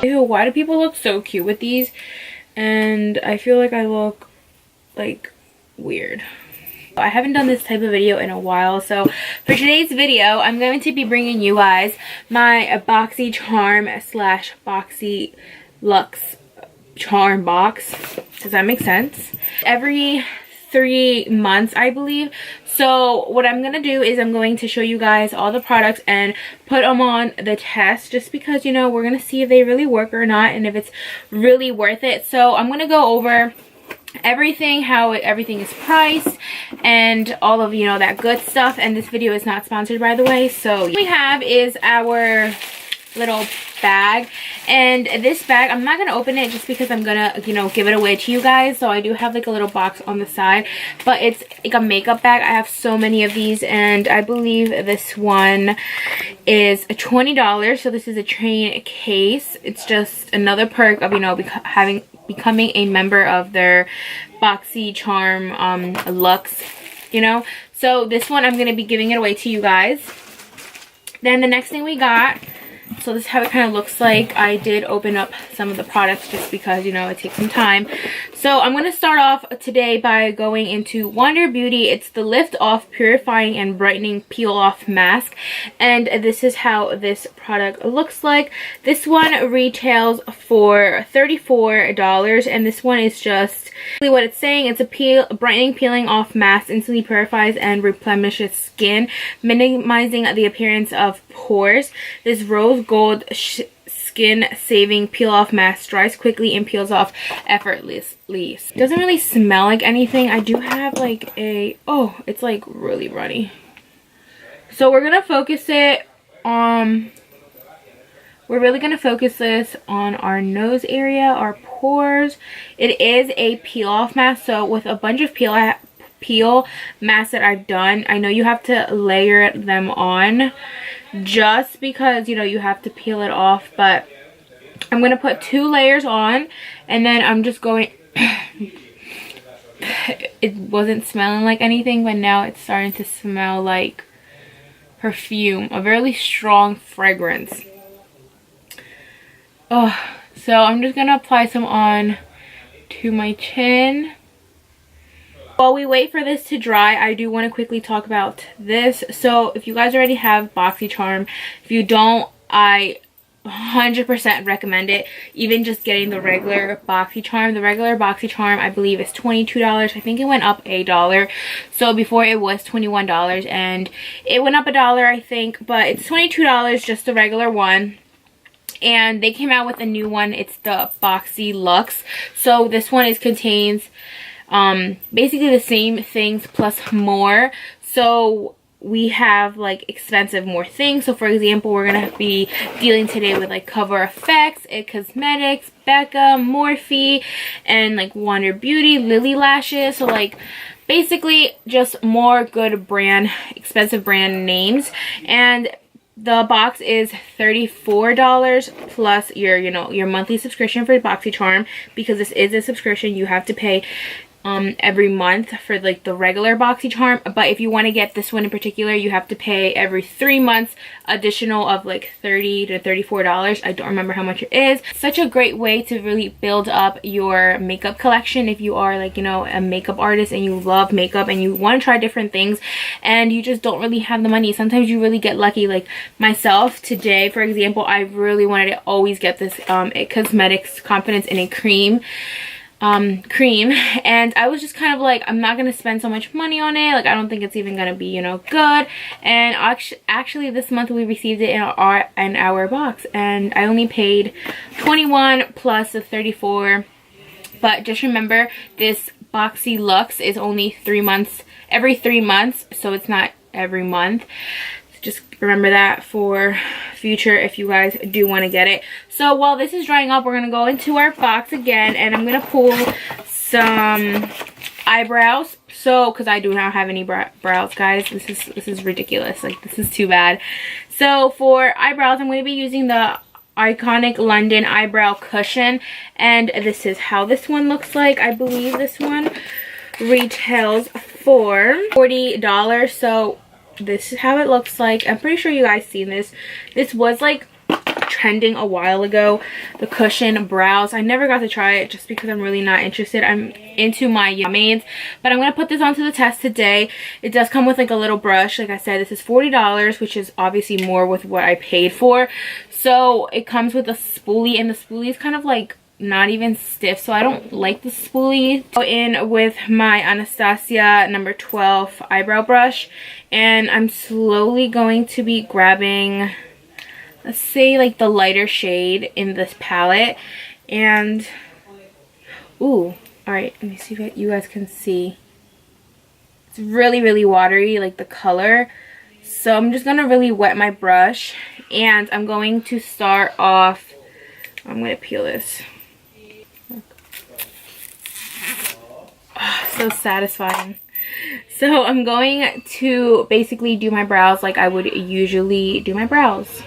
Ew, why do people look so cute with these? And I feel like I look like weird. I haven't done this type of video in a while, so for today's video I'm going to be bringing you guys my Boxy Charm slash Boxyluxe charm box. Does that make sense? Every 3 months, I believe. So what I'm gonna do is I'm going to show you guys all the products and put them on the test, just because, you know, we're gonna see if they really work or not and if it's really worth it. So I'm gonna go over everything, how everything is priced, and all of, you know, that good stuff. And this video is not sponsored, by the way. So what we have is our little bag, and this bag, I'm not gonna open it just because I'm gonna, you know, give it away to you guys. So I do have like a little box on the side, but it's like a makeup bag. I have so many of these, and I believe this one is $20. So this is a train case. It's just another perk of, you know, becoming a member of their Boxy Charm Luxe, you know. So this one, I'm gonna be giving it away to you guys. Then the next thing we got, so this is how it kind of looks like. I did open up some of the products just because, you know, it takes some time. So I'm going to start off today by going into Wonder Beauty. It's the Lift Off Purifying and Brightening Peel Off Mask. And this is how this product looks like. This one retails for $34. And this one is just what it's saying. It's a brightening peeling off mask, instantly purifies and replenishes skin, minimizing the appearance of pores. This rose gold skin saving peel off mask dries quickly and peels off effortlessly. It doesn't really smell like anything. I do have like a, oh, it's like really runny. So we're gonna focus it on, we're really gonna focus this on our nose area, our pores. It is a peel off mask, so with a bunch of peel masks that I've done, I know you have to layer them on just because, you know, you have to peel it off, but I'm gonna put 2 layers on, and then I'm just going it wasn't smelling like anything, but now it's starting to smell like perfume, a really strong fragrance. Oh, so I'm just gonna apply some on to my chin. While we wait for this to dry, I do want to quickly talk about this. So if you guys already have BoxyCharm, if you don't, I 100% recommend it. Even just getting the regular BoxyCharm. The regular BoxyCharm, I believe, is $22. I think it went up $1. So before it was $21, and it went up $1, I think, but it's $22, just the regular one. And they came out with a new one. It's the Boxyluxe. So this one contains basically the same things plus more. So we have like expensive more things. So for example, we're gonna be dealing today with like Cover FX, It Cosmetics, Becca, Morphe, and like Wonder Beauty, Lily Lashes. So like basically just more good brand, expensive brand names. And the box is $34 plus your, you know, your monthly subscription for BoxyCharm, because this is a subscription. You have to pay every month for like the regular BoxyCharm, but if you want to get this one in particular, you have to pay every 3 months additional of like $30 to $34. I don't remember how much it is. Such a great way to really build up your makeup collection if you are like, you know, a makeup artist and you love makeup and you want to try different things and you just don't really have the money. Sometimes you really get lucky, like myself today, for example. I really wanted to always get this It Cosmetics Confidence in a cream, and I was just kind of like, I'm not gonna spend so much money on it. Like, I don't think it's even gonna be, you know, good. And actually this month we received it in our box, and I only paid $21 plus the $34. But just remember, this Boxyluxe is only 3 months, every 3 months, so it's not every month. Just remember that for future if you guys do want to get it. So while this is drying up, we're going to go into our box again, and I'm going to pull some eyebrows. So, because I do not have any brows, guys. This is ridiculous. Like, this is too bad. So for eyebrows, I'm going to be using the Iconic London Eyebrow Cushion, and this is how this one looks like. I believe this one retails for $40. So this is how it looks like. I'm pretty sure you guys seen this. This was like trending a while ago, the cushion brows. I never got to try it just because I'm really not interested. I'm into my maids, but I'm gonna put this onto the test today. It does come with like a little brush. Like I said, this is $40, which is obviously more with what I paid for. So it comes with a spoolie, and the spoolie is kind of like not even stiff, so I don't like the spoolie. Go in with my Anastasia number 12 eyebrow brush, and I'm slowly going to be grabbing, let's say, like the lighter shade in this palette. And ooh, all right, let me see if you guys can see. It's really watery, like the color. So I'm just gonna really wet my brush, and I'm going to start off. I'm gonna peel this. Oh, so satisfying. So I'm going to basically do my brows like I would usually do my brows.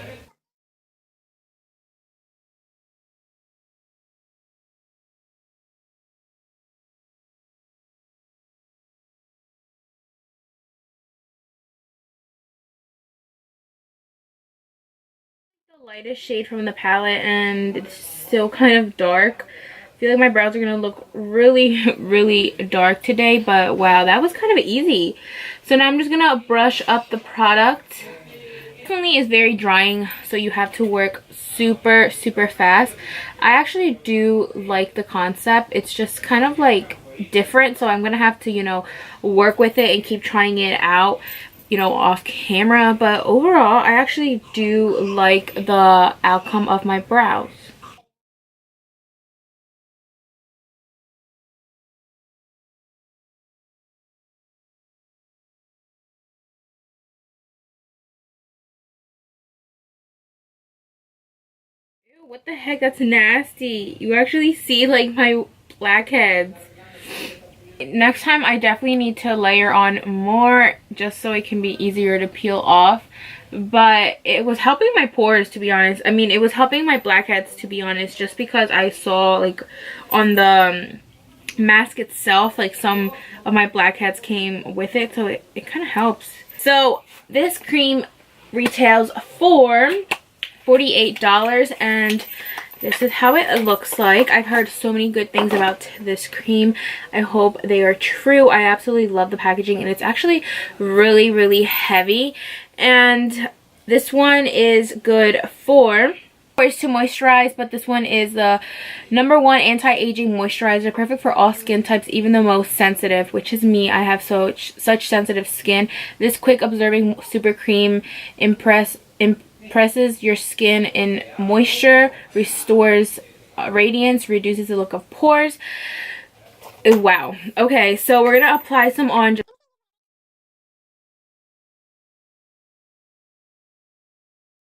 The lightest shade from the palette, and it's still kind of dark. I feel like my brows are gonna look really dark today, but wow, that was kind of easy. So now I'm just gonna brush up the product. Definitely is very drying, so you have to work super fast. I actually do like the concept. It's just kind of like different, so I'm gonna have to, you know, work with it and keep trying it out, you know, off camera. But overall, I actually do like the outcome of my brows. Ew, what the heck? That's nasty. You actually see like my blackheads. Next time I definitely need to layer on more just so it can be easier to peel off. But it was helping my pores, to be honest. I mean, it was helping my blackheads, to be honest, just because I saw like on the mask itself, like some of my blackheads came with it, so it kind of helps. So this cream retails for $48, and this is how it looks like. I've heard so many good things about this cream. I hope they are true. I absolutely love the packaging, and it's actually really heavy. And this one is good for ways to moisturize, but this one is the #1 anti-aging moisturizer, perfect for all skin types, even the most sensitive, which is me. I have such sensitive skin. This quick absorbing super cream impresses your skin in moisture, restores radiance, reduces the look of pores. Wow. Okay, so we're gonna apply some on.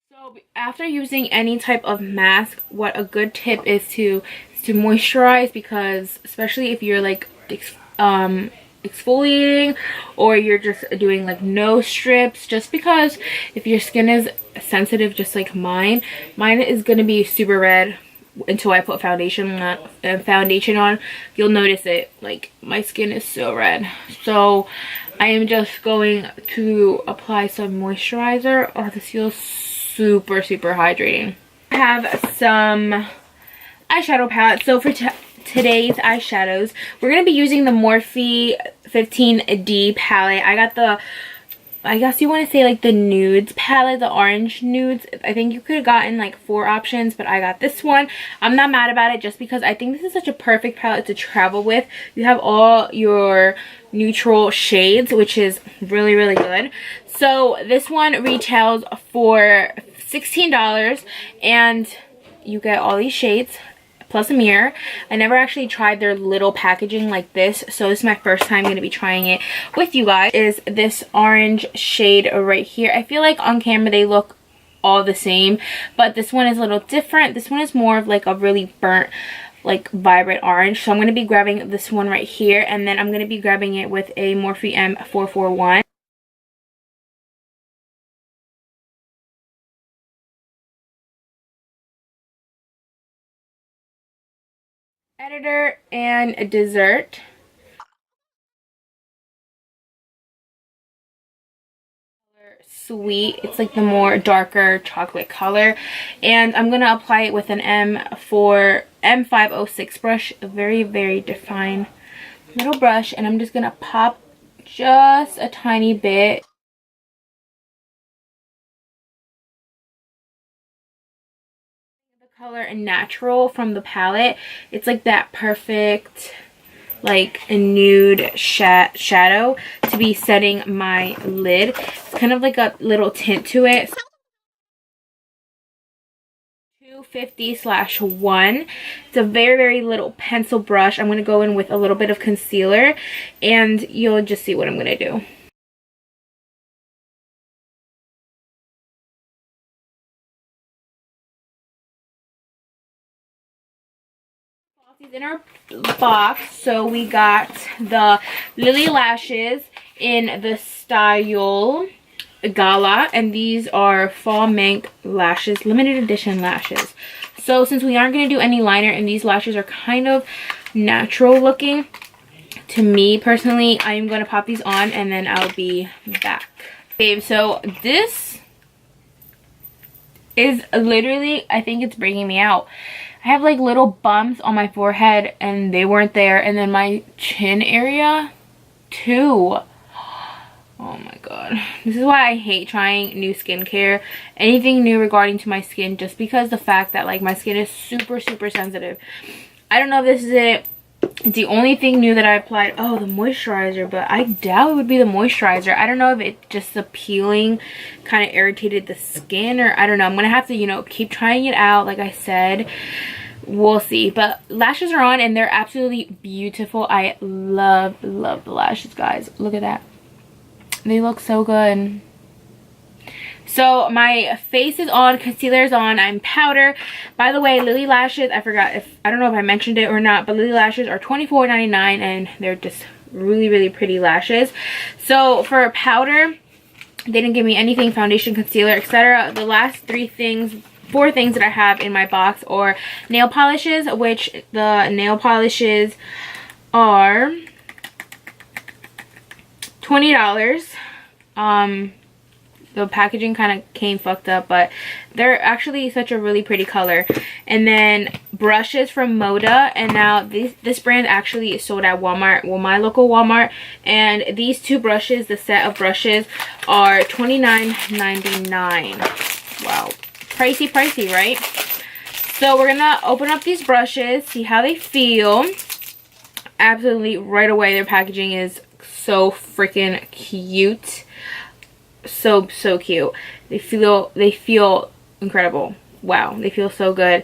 So after using any type of mask, what a good tip is to moisturize, because especially if you're like exfoliating, or you're just doing like nose strips, just because if your skin is sensitive just like mine is gonna be super red until I put foundation on. You'll notice it, like my skin is so red. So I am just going to apply some moisturizer. Oh, this feels super hydrating. I have some eyeshadow palette. So for today's eyeshadows, we're going to be using the Morphe 15D palette. I got the, I guess you want to say like the nudes palette, the orange nudes. I think you could have gotten like 4 options, but I got this one. I'm not mad about it, just because I think this is such a perfect palette to travel with. You have all your neutral shades, which is really good. So this one retails for $16, and you get all these shades plus a mirror. I never actually tried their little packaging like this, so this is my first time going to be trying it with you guys. Is this orange shade right here. I feel like on camera they look all the same, but this one is a little different. This one is more of like a really burnt, like vibrant orange. So I'm going to be grabbing this one right here, and then I'm going to be grabbing it with a Morphe M441. Editor and dessert. Sweet. It's like the more darker chocolate color. And I'm going to apply it with an M506 brush. A very, very defined little brush. And I'm just going to pop just a tiny bit. The color and natural from the palette. It's like that perfect, like a nude shadow to be setting my lid. It's kind of like a little tint to it. 250/1. It's a very, very little pencil brush. I'm going to go in with a little bit of concealer and you'll just see what I'm going to do. In our box, so we got the Lily lashes in the style Gala, and these are fall mink lashes, limited edition lashes. So since we aren't going to do any liner and these lashes are kind of natural looking to me personally, I am going to pop these on and then I'll be back. Babe, so this is literally, I think it's breaking me out. I have like little bumps on my forehead and they weren't there, and then my chin area too. Oh my god. This is why I hate trying new skincare, anything new regarding to my skin, just because the fact that like my skin is super, super sensitive. I don't know if this is it. It's the only thing new that I applied. Oh, the moisturizer, but I doubt it would be the moisturizer. I don't know if it just the peeling kind of irritated the skin, or I don't know. I'm gonna have to, you know, keep trying it out. Like I said, we'll see. But lashes are on and they're absolutely beautiful. I love the lashes, guys. Look at that. They look so good. So my face is on, concealer is on, I'm powder. By the way, Lily lashes, I don't know if I mentioned it or not, but Lily lashes are $24.99 and they're just really, really pretty lashes. So for powder, they didn't give me anything, foundation, concealer, etc. The last four things that I have in my box are nail polishes, which the nail polishes are $20. The packaging kind of came fucked up, but they're actually such a really pretty color. And then brushes from Moda, and now this brand actually is sold at Walmart, well, my local Walmart. And these two brushes, the set of brushes, are $29.99. Wow, pricey, right? So we're gonna open up these brushes, see how they feel. Absolutely right away, their packaging is so freaking cute. So cute. They feel incredible. Wow, they feel so good.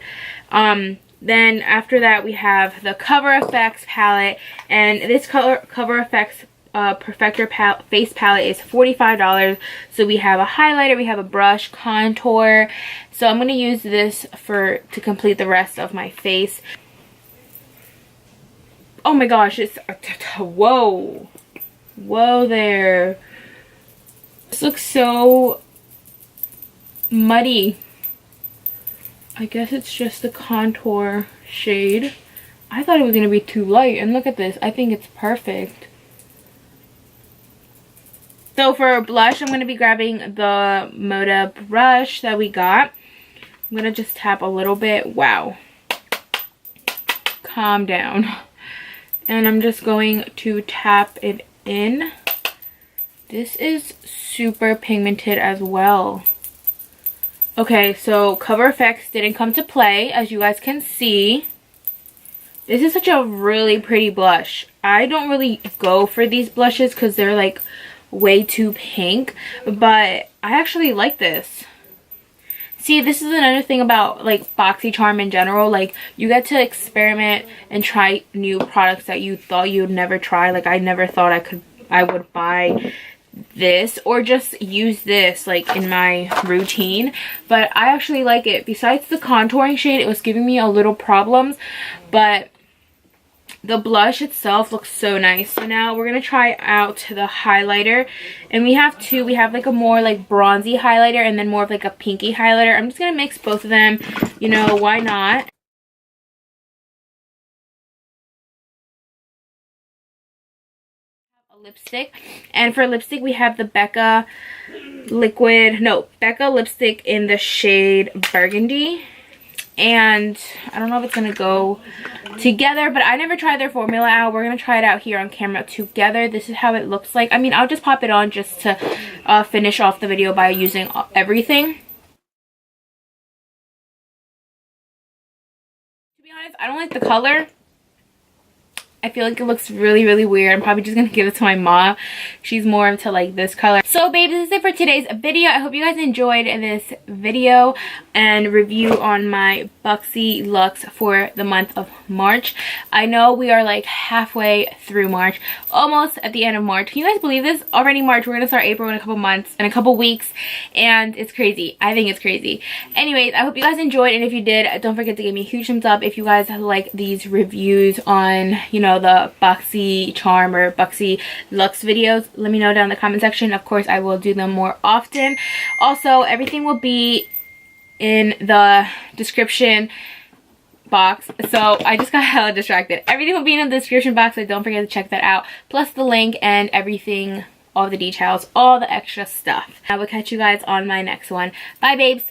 Then after that we have the Cover FX palette, and this Cover FX Perfector face palette is $45. So we have a highlighter, we have a brush, contour. So I'm going to use this to complete the rest of my face. Oh my gosh, it's whoa there. This looks so muddy. I guess it's just the contour shade. I thought it was going to be too light, and look at this. I think it's perfect. So for blush, I'm going to be grabbing the Moda brush that we got. I'm going to just tap a little bit. Wow. Calm down. And I'm just going to tap it in. This is super pigmented as well. Okay, so Cover FX didn't come to play, as you guys can see. This is such a really pretty blush. I don't really go for these blushes because they're like way too pink, but I actually like this. See, this is another thing about like BoxyCharm in general. Like, you get to experiment and try new products that you thought you'd never try. Like, I never thought I would buy this or just use this like in my routine, but I actually like it. Besides the contouring shade, it was giving me a little problems, but the blush itself looks so nice. So now we're gonna try out the highlighter, and we have two. We have like a more like bronzy highlighter and then more of like a pinky highlighter. I'm just gonna mix both of them, you know, why not? A lipstick. And for lipstick, we have the Becca lipstick in the shade Burgundy. And I don't know if it's gonna go together, but I never tried their formula out. We're gonna try it out here on camera together. This is how it looks like. I mean, I'll just pop it on just to finish off the video by using everything. To be honest, I don't like the color. I feel like it looks really, really weird. I'm probably just gonna give it to my mom. She's more into like this color. So babes, this is it for today's video. I hope you guys enjoyed this video and review on my Boxyluxe for the month of March. I know we are like halfway through March, almost at the end of March. Can you guys believe this? Already March. We're gonna start April in a couple months, in a couple weeks, and it's crazy. I think it's crazy. Anyways, I hope you guys enjoyed, and if you did, don't forget to give me a huge thumbs up if you guys like these reviews on, you know, the Boxy Charm or Boxyluxe videos. Let me know down in the comment section. Of course, I will do them more often. Also, everything will be in the description box. So I just got hella distracted. Everything will be in the description box, so don't forget to check that out. Plus the link and everything, all the details, all the extra stuff. I will catch you guys on my next one. Bye babes.